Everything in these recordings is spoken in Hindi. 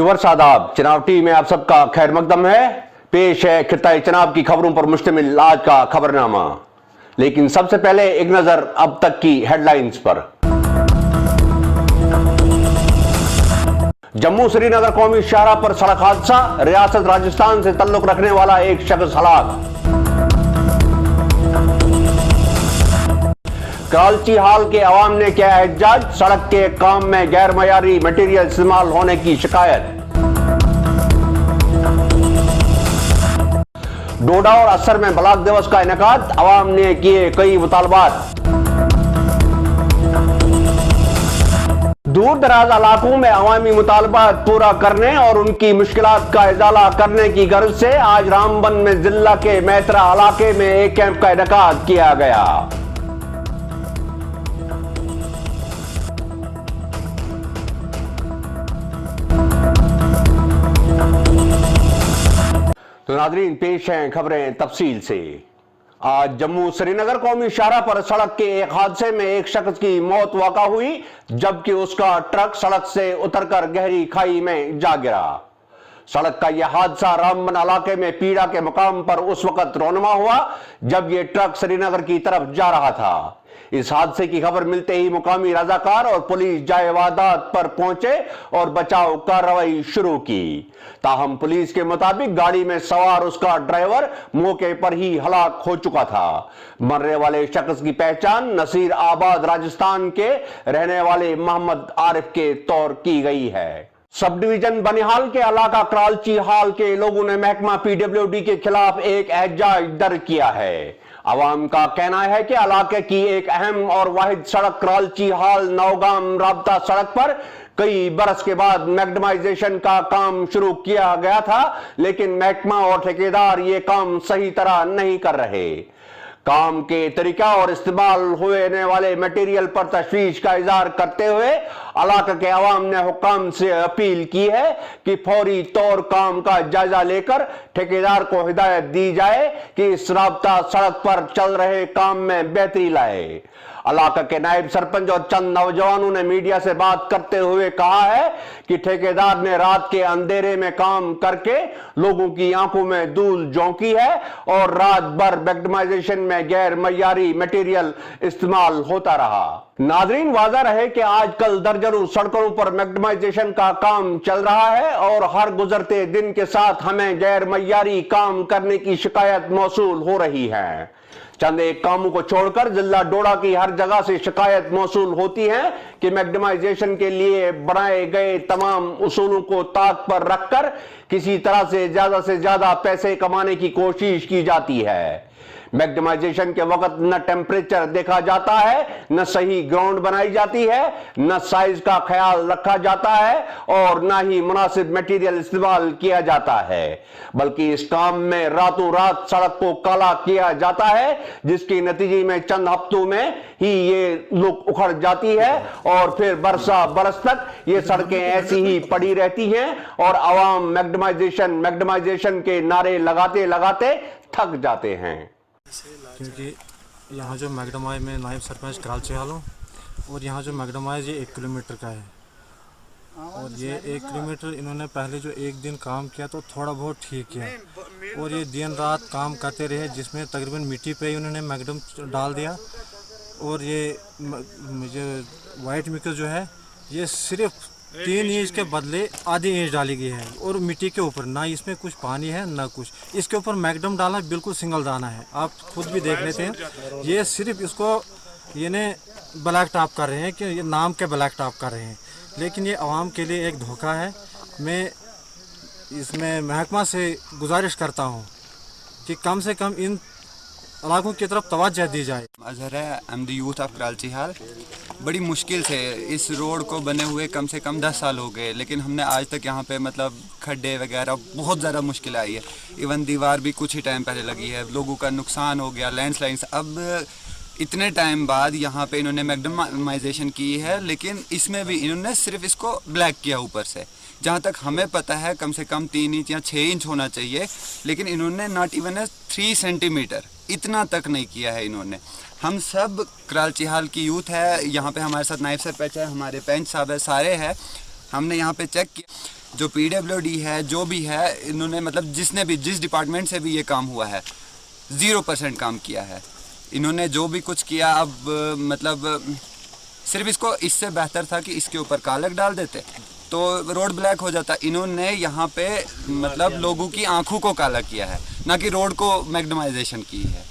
व्यूअर्स आदाब, चुनाव टीवी में आप सबका खैर मकदम है। पेश है खिताई चुनाव की खबरों पर मुश्तमिल आज का खबरनामा। लेकिन सबसे पहले एक नजर अब तक की हेडलाइंस पर। जम्मू श्रीनगर कौमी शाहराह पर सड़क हादसा, रियासत राजस्थान से ताल्लुक रखने वाला एक शख्स हलाक। कराची हाल के अवाम ने किया एहतजाज, सड़क के काम में गैर मयारी मटेरियल इस्तेमाल होने की शिकायत। डोडा और असर में ब्लॉक दिवस का इनेकाद, अवाम ने किए कई मुतालबात। दूर दराज इलाकों में अवामी मुतालबात पूरा करने और उनकी मुश्किलात का इजाला करने की गर्ज से आज रामबन में जिला के मैत्रा इलाके में एक कैंप का इनेकाद किया गया। तो नाज़रीन, पेश हैं खबरें तफसील से। आज जम्मू श्रीनगर कौमी शाहराह पर सड़क के एक हादसे में एक शख्स की मौत वाक़ा हुई, जबकि उसका ट्रक सड़क से उतरकर गहरी खाई में जा गिरा। सड़क का यह हादसा रामबन इलाके में पीड़ा के मुकाम पर उस वक्त रौनमा हुआ जब यह ट्रक श्रीनगर की तरफ जा रहा था। इस हादसे की खबर मिलते ही मुकामी रजाकार और पुलिस जाए वारदात पर पहुंचे और बचाव कार्रवाई शुरू की। ताहम पुलिस के मुताबिक गाड़ी में सवार उसका ड्राइवर मौके पर ही हलाक हो चुका था। मरने वाले शख्स की पहचान नसीर आबाद राजस्थान के रहने वाले मोहम्मद आरिफ के तौर की गई है। सब डिवीजन बनिहाल के इलाका कराची हाल के लोगों ने महकमा पीडब्ल्यूडी के खिलाफ एक एहतजाज दर्ज किया है। अवाम का कहना है कि इलाके की एक अहम और वाहिद सड़क कराची हाल नौगाम राबता सड़क पर कई बरस के बाद मैग्डमाइजेशन का काम शुरू किया गया था, लेकिन महकमा और ठेकेदार ये काम सही तरह नहीं कर रहे। काम के तरीका और इस्तेमाल होने वाले मटेरियल पर तशवीश का इजहार करते हुए इलाके के अवाम ने हुक्काम से अपील की है कि फौरी तौर काम का जायजा लेकर ठेकेदार को हिदायत दी जाए कि इस राबता सड़क पर चल रहे काम में बेहतरी लाए। इलाका के नायब सरपंच और चंद नौजवानों ने मीडिया से बात करते हुए कहा है कि ठेकेदार ने रात के अंधेरे में काम करके लोगों की आंखों में धूल झोंकी है और रात भर मैग्डमाइजेशन में गैर मयारी मटेरियल इस्तेमाल होता रहा। नाजरीन, वाज़ा रहे कि आजकल दर्जनों सड़कों पर मैग्डमाइजेशन का काम चल रहा है और हर गुजरते दिन के साथ हमें गैर मयारी काम करने की शिकायत मौसूल हो रही है। चंद एक कामों को छोड़कर जिला डोडा की हर जगह से शिकायत मौसूल होती है कि मैग्डमाइजेशन के लिए बनाए गए तमाम उसूलों को ताक पर रखकर किसी तरह से ज्यादा पैसे कमाने की कोशिश की जाती है। मैग्डमाइजेशन के वक्त न टेम्परेचर देखा जाता है, न सही ग्राउंड बनाई जाती है, न साइज का ख्याल रखा जाता है और न ही मुनासिब मटेरियल इस्तेमाल किया जाता है, बल्कि इस काम में रातों रात सड़क को काला किया जाता है, जिसके नतीजे में चंद हफ्तों में ही ये लुक उखड़ जाती है और फिर बरस तक ये सड़कें ऐसी ही पड़ी रहती हैं और आवाम मैग्डमाइजेशन के नारे लगाते लगाते थक जाते हैं। क्योंकि यहाँ जो मैगडमाइज में नायब सरपंच कराची हाल हूँ और यहाँ जो मैगडमाइज ये 1 किलोमीटर का है और ये 1 किलोमीटर इन्होंने पहले जो एक दिन काम किया तो थोड़ा बहुत ठीक किया और ये दिन रात काम करते रहे, जिसमें तकरीबन मिट्टी पे ही उन्होंने मैगडम डाल दिया और ये मुझे वाइट मिक्स जो है ये सिर्फ 3 इंच के बदले आधी इंच डाली गई है और मिट्टी के ऊपर ना इसमें कुछ पानी है ना कुछ, इसके ऊपर मैगडम डालना बिल्कुल सिंगल दाना है। आप खुद भी देख लेते हैं, ये सिर्फ इसको ये ने ब्लैक टॉप कर रहे हैं कि ये नाम के ब्लैक टॉप कर रहे हैं, लेकिन ये आवाम के लिए एक धोखा है। मैं इसमें महकमा से गुजारिश करता हूँ कि कम से कम इन इलाकों की तरफ तवज्जो दी जाए। अजहर है, I am the youth of Karachi हाल। बड़ी मुश्किल से इस रोड को बने हुए कम से कम 10 साल हो गए, लेकिन हमने आज तक यहाँ पे मतलब खड्डे वगैरह बहुत ज़्यादा मुश्किल आई है। इवन दीवार भी कुछ ही टाइम पहले लगी है, लोगों का नुकसान हो गया, लैंडस्लाइड्स। अब इतने टाइम बाद यहाँ पे इन्होंने मैग्डमाइजेशन की है, लेकिन इसमें भी इन्होंने सिर्फ इसको ब्लैक किया ऊपर से। जहाँ तक हमें पता है कम से कम 3 इंच या 6 इंच होना चाहिए, लेकिन इन्होंने नॉट इवन 3 सेंटीमीटर इतना तक नहीं किया है इन्होंने। हम सब कराची हाल की यूथ है, यहाँ पे हमारे साथ नायब सरपंच है, हमारे पंच साहब है, सारे हैं। हमने यहाँ पे चेक किया जो PWD है, जो भी है, इन्होंने मतलब जिस डिपार्टमेंट से भी ये काम हुआ है 0% काम किया है। इन्होंने जो भी कुछ किया, अब मतलब सिर्फ इसको इससे बेहतर था कि इसके ऊपर कालक डाल देते तो रोड ब्लैक हो जाता। इन्होंने यहाँ पे मतलब लोगों की आंखों को काला किया है, ना कि रोड को मैग्नेमाइजेशन की है।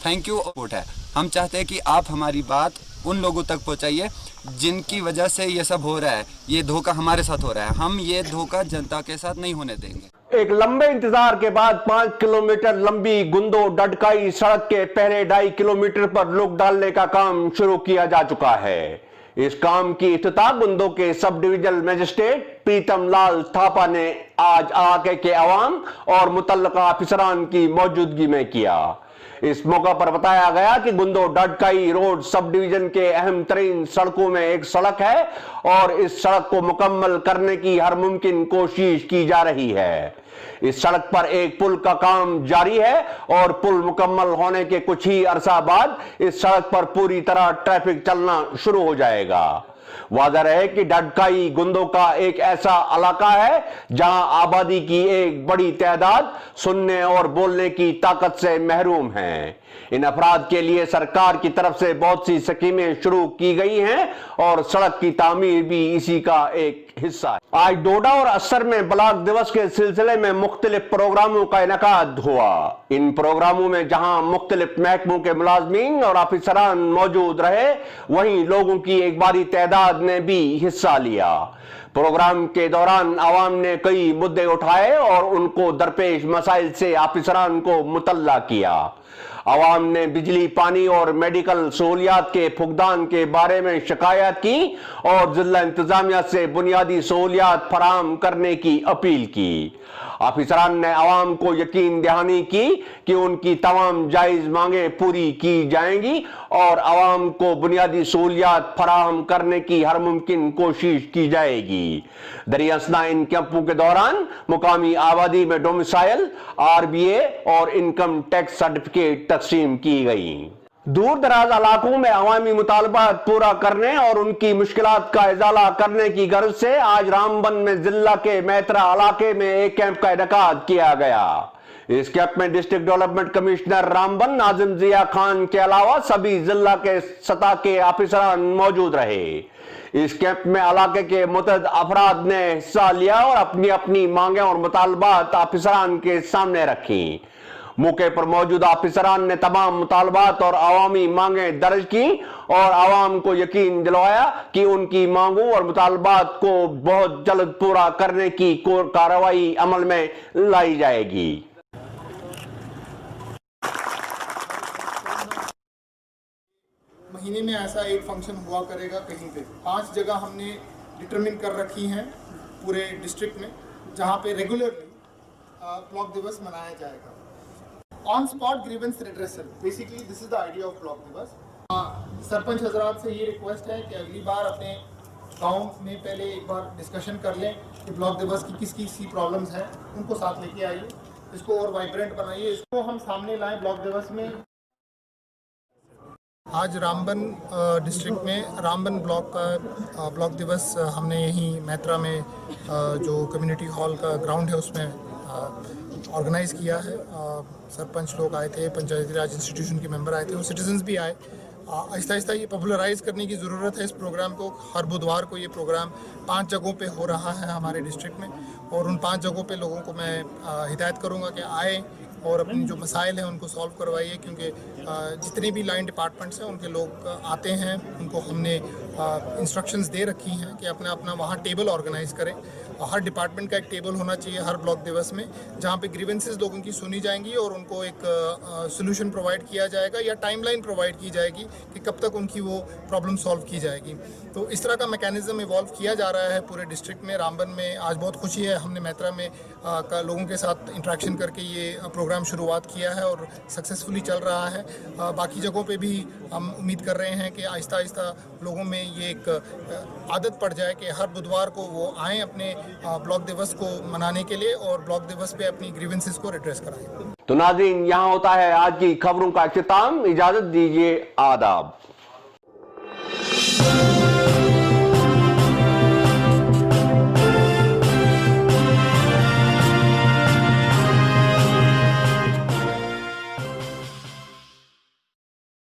थैंक यू वोट है। हम चाहते हैं कि आप हमारी बात उन लोगों तक पहुँचाइए जिनकी वजह से ये सब हो रहा है, ये धोखा हमारे साथ हो रहा है। हम ये धोखा जनता के साथ नहीं होने देंगे। एक लंबे इंतजार के बाद 5 किलोमीटर लंबी गुंदो डडकाई सड़क के पहले 2.5 किलोमीटर पर लोग डालने का काम शुरू किया जा चुका है। इस काम की इफ्तिताह गुंदो के सब डिविजनल मजिस्ट्रेट प्रीतम लाल थापा ने आज इलाके के अवाम और मुतल्लिका अफसरान की मौजूदगी में किया। इस मौका पर बताया गया कि गुंदो डडकाई रोड सब डिवीजन के अहम तरीन सड़कों में एक सड़क है और इस सड़क को मुकम्मल करने की हर मुमकिन कोशिश की जा रही है। इस सड़क पर एक पुल का काम जारी है और पुल मुकम्मल होने के कुछ ही अरसा बाद इस सड़क पर पूरी तरह ट्रैफिक चलना शुरू हो जाएगा। वाज़ह है कि डडकाई गुंदो का एक ऐसा इलाका है जहां आबादी की एक बड़ी तादाद सुनने और बोलने की ताकत से महरूम है। इन अफराद के लिए सरकार की तरफ से बहुत सी स्कीमें शुरू की गई हैं और सड़क की तामीर भी इसी का एक हिस्सा है। आज डोडा और असर में ब्लॉक दिवस के सिलसिले में मुख्तलिफ प्रोग्रामों का इनेकाद हुआ। इन प्रोग्रामों में जहां मुख्तलिफ महकमों के मुलाजमीन और अफसरान मौजूद रहे, वहीं लोगों की एक बड़ी तादाद ने भी हिस्सा लिया। प्रोग्राम के दौरान आवाम ने कई मुद्दे उठाए और उनको दरपेश मसाइल से अफसरान को मुतल्ला किया। आवाम ने बिजली, पानी और मेडिकल सहूलियात के फुकदान के बारे में शिकायत की और जिला इंतजामिया से बुनियादी सहूलियात फराहम करने की अपील की। अफसरान ने आवाम को यकीन दहानी की कि उनकी तमाम जायज मांगे पूरी की जाएंगी और आवाम को बुनियादी सहूलियात फराहम करने की हर मुमकिन कोशिश की जाएगी। दरियासना इन कैंपों के दौरान मुकामी आबादी में डोमिसाइल, RBA और इनकम टैक्स सर्टिफिकेट तकसीम की गई। दूर दराज इलाकों में अवामी मुतालबात पूरा करने और उनकी मुश्किलात का इजाला करने की गर्ज से आज रामबन में जिला के मैत्रा इलाके में एक कैंप का इनेकाद किया गया। इस कैंप में district development commissioner Ramban Nazim Zia Khan के अलावा सभी जिला के सतह के अफसरान मौजूद रहे। इस कैंप में इलाके के मुतअद्दिद अफराद ने हिस्सा लिया और अपनी अपनी मांगे और मुतालबात अफसरान के सामने रखी। मौके पर मौजूद अफसरान ने तमाम मुतालबात और अवामी मांगे दर्ज की और आवाम को यकीन दिलवाया कि उनकी मांगों और मुतालबात को बहुत जल्द पूरा करने की कार्रवाई अमल में लाई जाएगी। महीने में ऐसा एक फंक्शन हुआ करेगा कहीं पे। 5 जगह हमने डिटरमिन कर रखी हैं पूरे डिस्ट्रिक्ट में जहां पे रेगुलरली ब्लॉक दिवस मनाया जाएगा। On spot grievance redressal, basically this is the idea of block दिवस। सरपंच हजरात से ये रिक्वेस्ट है कि अगली बार अपने गांव में पहले एक बार डिस्कशन कर लें कि ब्लॉक दिवस की किस किस प्रॉब्लम्स हैं, उनको साथ लेके आइए, इसको और वाइब्रेंट बनाइए, इसको हम सामने लाएं ब्लॉक दिवस में। आज रामबन डिस्ट्रिक्ट में रामबन ब्लॉक का ब्लॉक दिवस हमने यहीं मैत्रा में जो कम्युनिटी हॉल का ग्राउंड है उसमें ऑर्गेनाइज़ किया है। सरपंच लोग आए थे, पंचायती राज इंस्टीट्यूशन के मेंबर आए थे और सिटीजन्स भी आए। आहिस्ता आहिस्ता ये पॉपुलराइज़ करने की ज़रूरत है इस प्रोग्राम को। हर बुधवार को ये प्रोग्राम 5 जगहों पे हो रहा है हमारे डिस्ट्रिक्ट में और उन 5 जगहों पे लोगों को मैं हिदायत करूँगा कि आए और अपनी जो मसाइल हैं उनको सॉल्व करवाइए, क्योंकि जितने भी लाइन डिपार्टमेंट्स हैं उनके लोग आते हैं, उनको हमने इंस्ट्रक्शंस दे रखी हैं कि अपना अपना वहाँ टेबल ऑर्गेनाइज़ करें। हर डिपार्टमेंट का एक टेबल होना चाहिए हर ब्लॉक दिवस में, जहाँ पे ग्रीवेंसेस लोगों की सुनी जाएंगी और उनको एक सोल्यूशन प्रोवाइड किया जाएगा या टाइमलाइन प्रोवाइड की जाएगी कि कब तक उनकी वो प्रॉब्लम सॉल्व की जाएगी। तो इस तरह का मैकेनिज्म इवॉल्व किया जा रहा है पूरे डिस्ट्रिक्ट में। रामबन में आज बहुत खुशी है, हमने मैत्रा में का लोगों के साथ इंटरेक्शन करके ये प्रोग्राम शुरुआत किया है और सक्सेसफुली चल रहा है। बाकी जगहों पे भी हम उम्मीद कर रहे हैं कि आहिस्ता आहिस्ता लोगों में ये एक आदत पड़ जाए कि हर बुधवार को वो आएँ अपने ब्लॉक दिवस को मनाने के लिए और ब्लॉक दिवस पे अपनी ग्रीवेंसेस को रिड्रेस कराएं। तो नाज़रीन, यहाँ होता है आज की खबरों का इख्तिताम। इजाजत दीजिए, आदाब।